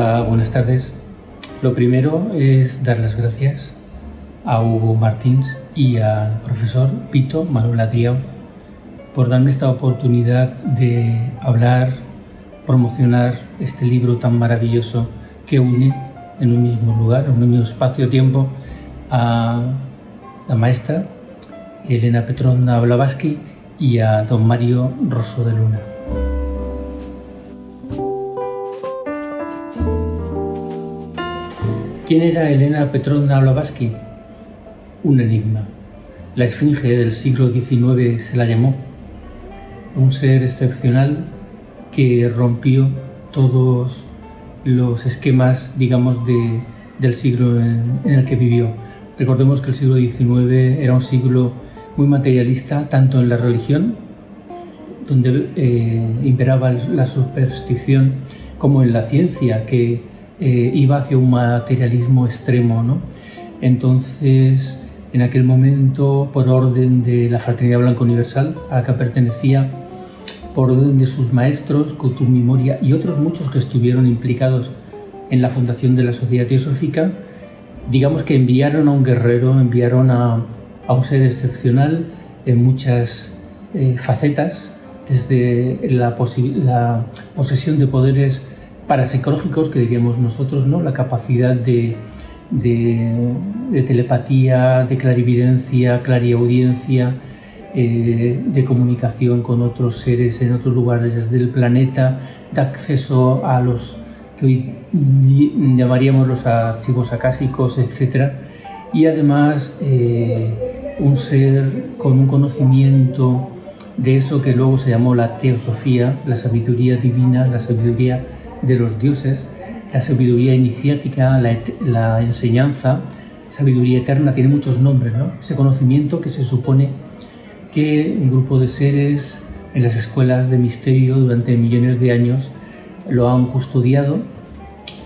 Hola, buenas tardes. Lo primero es dar las gracias a Hugo Martins y al profesor Pito Manuel Adriao por darme esta oportunidad de hablar, promocionar este libro tan maravilloso que une en un mismo lugar, en un mismo espacio-tiempo, a la maestra Elena Petrovna Blavatsky y a don Mario Rosso de Luna. ¿Quién era Elena Petrovna Blavatsky? Un enigma. La esfinge del siglo XIX se la llamó. Un ser excepcional que rompió todos los esquemas, digamos, del siglo en el que vivió. Recordemos que el siglo XIX era un siglo muy materialista, tanto en la religión, donde imperaba la superstición, como en la ciencia, que iba hacia un materialismo extremo, ¿no? Entonces, en aquel momento, por orden de la Fraternidad Blanca Universal, a la que pertenecía, por orden de sus maestros, Kutumi Moria y otros muchos que estuvieron implicados en la fundación de la Sociedad Teosófica, digamos que enviaron a un guerrero, enviaron a un ser excepcional en muchas facetas, desde la posesión de poderes parapsicológicos, que diríamos nosotros, ¿no? La capacidad de telepatía, de clarividencia, clariaudiencia, de comunicación con otros seres en otros lugares del planeta, de acceso a los que hoy llamaríamos los archivos acásicos, etc. Y además un ser con un conocimiento de eso que luego se llamó la teosofía, la sabiduría divina, la sabiduría de los dioses, la sabiduría iniciática, la enseñanza, sabiduría eterna, tiene muchos nombres, ¿no? Ese conocimiento que se supone que un grupo de seres en las escuelas de misterio durante millones de años lo han custodiado,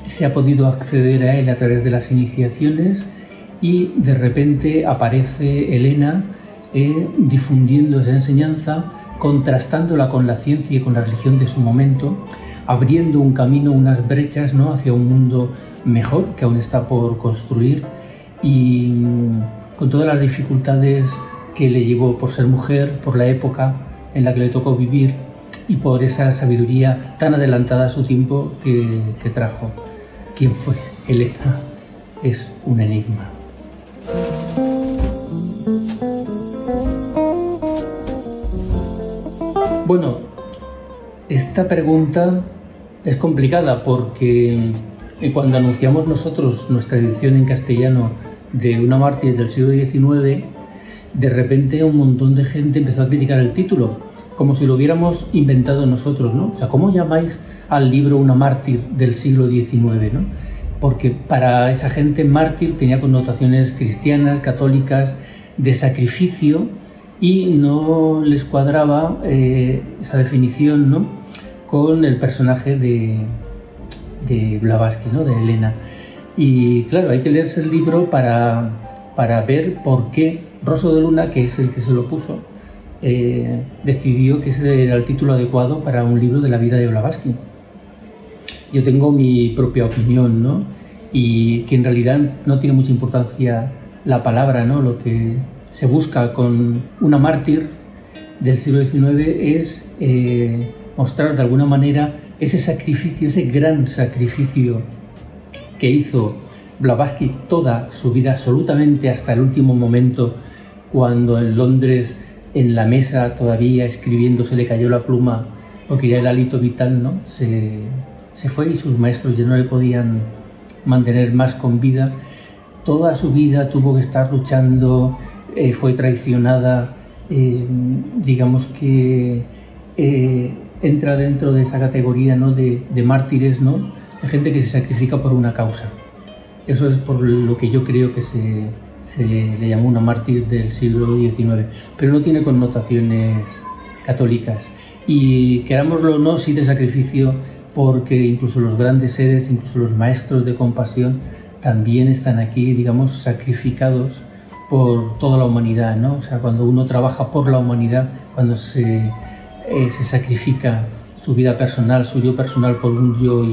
se ha podido acceder a él a través de las iniciaciones y de repente aparece Elena difundiendo esa enseñanza, contrastándola con la ciencia y con la religión de su momento, abriendo un camino, unas brechas, ¿no?, hacia un mundo mejor que aún está por construir, y con todas las dificultades que le llevó por ser mujer, por la época en la que le tocó vivir y por esa sabiduría tan adelantada a su tiempo que trajo. ¿Quién fue Elena? Es un enigma. Bueno, esta pregunta es complicada porque cuando anunciamos nosotros nuestra edición en castellano de una mártir del siglo XIX, de repente un montón de gente empezó a criticar el título, como si lo hubiéramos inventado nosotros, ¿no? O sea, ¿cómo llamáis al libro una mártir del siglo XIX, ¿no? Porque para esa gente mártir tenía connotaciones cristianas, católicas, de sacrificio, y no les cuadraba esa definición, ¿no?, con el personaje de Blavatsky, ¿no?, de Elena. Y claro, hay que leerse el libro para ver por qué Rosso de Luna, que es el que se lo puso, decidió que ese era el título adecuado para un libro de la vida de Blavatsky. Yo tengo mi propia opinión, ¿no?, y que en realidad no tiene mucha importancia la palabra, ¿no? Lo que se busca con una mártir del siglo XIX es mostrar de alguna manera ese sacrificio, ese gran sacrificio que hizo Blavatsky toda su vida, absolutamente hasta el último momento, cuando en Londres, en la mesa, todavía escribiendo, se le cayó la pluma porque ya el hálito vital, ¿no?, se fue y sus maestros ya no le podían mantener más con vida. Toda su vida tuvo que estar luchando, fue traicionada, digamos que entra dentro de esa categoría, ¿no?, de mártires, ¿no?, de gente que se sacrifica por una causa. Eso es por lo que yo creo que se le llamó una mártir del siglo XIX, pero no tiene connotaciones católicas. Y querámoslo o no, sí de sacrificio, porque incluso los grandes seres, incluso los maestros de compasión, también están aquí, digamos, sacrificados por toda la humanidad, ¿no? O sea, cuando uno trabaja por la humanidad, cuando se sacrifica su vida personal, su yo personal por un yo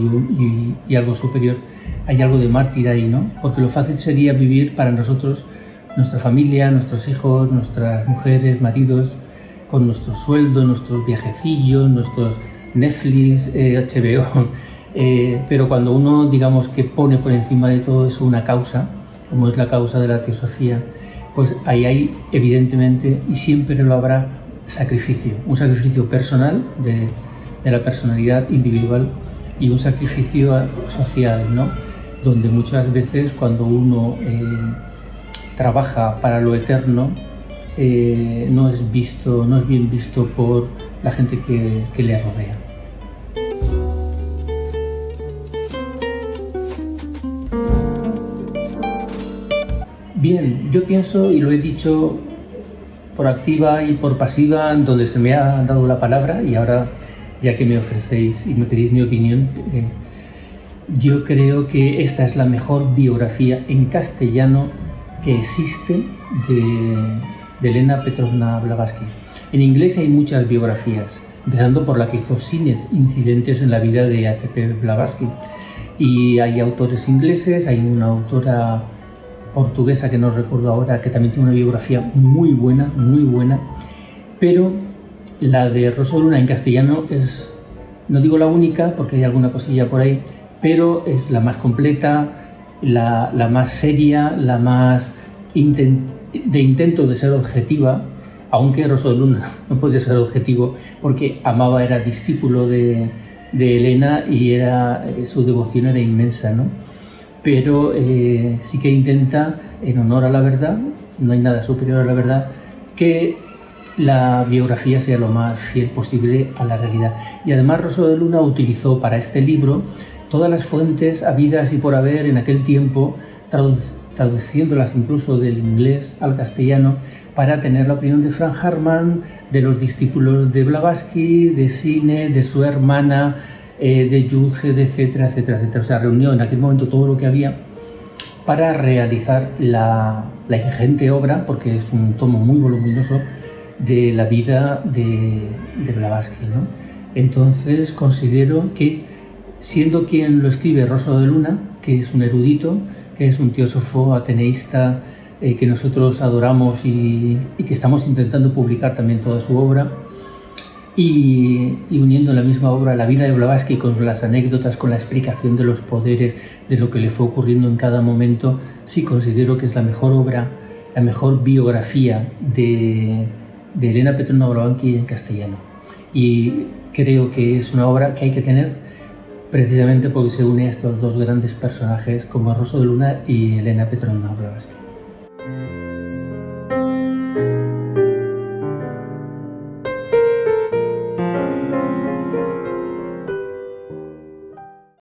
y algo superior, hay algo de mártir ahí, ¿no? Porque lo fácil sería vivir para nosotros, nuestra familia, nuestros hijos, nuestras mujeres, maridos, con nuestro sueldo, nuestros viajecillos, nuestros Netflix, HBO, pero cuando uno, digamos, que pone por encima de todo eso una causa, como es la causa de la teosofía, pues ahí hay evidentemente y siempre lo habrá sacrificio, un sacrificio personal de la personalidad individual y un sacrificio social, ¿no? Donde muchas veces cuando uno trabaja para lo eterno, no es bien visto por la gente que le rodea. Bien, yo pienso, y lo he dicho por activa y por pasiva, donde se me ha dado la palabra, y ahora ya que me ofrecéis y me pedís mi opinión, yo creo que esta es la mejor biografía en castellano que existe de Elena Petrovna Blavatsky. En inglés hay muchas biografías, empezando por la que hizo Sinet, Incidentes en la vida de H.P. Blavatsky. Y hay autores ingleses, hay una autora portuguesa que no recuerdo ahora, que también tiene una biografía muy buena, pero la de Rosa de Luna en castellano es, no digo la única, porque hay alguna cosilla por ahí, pero es la más completa, la más seria, la más de intento de ser objetiva, aunque Rosa de Luna no puede ser objetivo porque amaba, era discípulo de Elena y su devoción era inmensa, ¿no? Pero sí que intenta, en honor a la verdad, no hay nada superior a la verdad, que la biografía sea lo más fiel posible a la realidad. Y además Rosa de Luna utilizó para este libro todas las fuentes habidas y por haber en aquel tiempo, traduciéndolas incluso del inglés al castellano, para tener la opinión de Frank Hartmann, de los discípulos de Blavatsky, de Sinet, de su hermana, de Junge, etcétera, etcétera, etcétera. O sea, reunió en aquel momento todo lo que había para realizar la ingente obra, porque es un tomo muy voluminoso, de la vida de Blavatsky, ¿no? Entonces considero que, siendo quien lo escribe Rosa de Luna, que es un erudito, que es un teósofo ateneísta que nosotros adoramos y que estamos intentando publicar también toda su obra, y uniendo en la misma obra la vida de Blavatsky con las anécdotas, con la explicación de los poderes, de lo que le fue ocurriendo en cada momento, sí considero que es la mejor obra, la mejor biografía de Elena Petrovna Blavatsky en castellano. Y creo que es una obra que hay que tener precisamente porque se une a estos dos grandes personajes como Rosa de Luna y Elena Petrovna Blavatsky.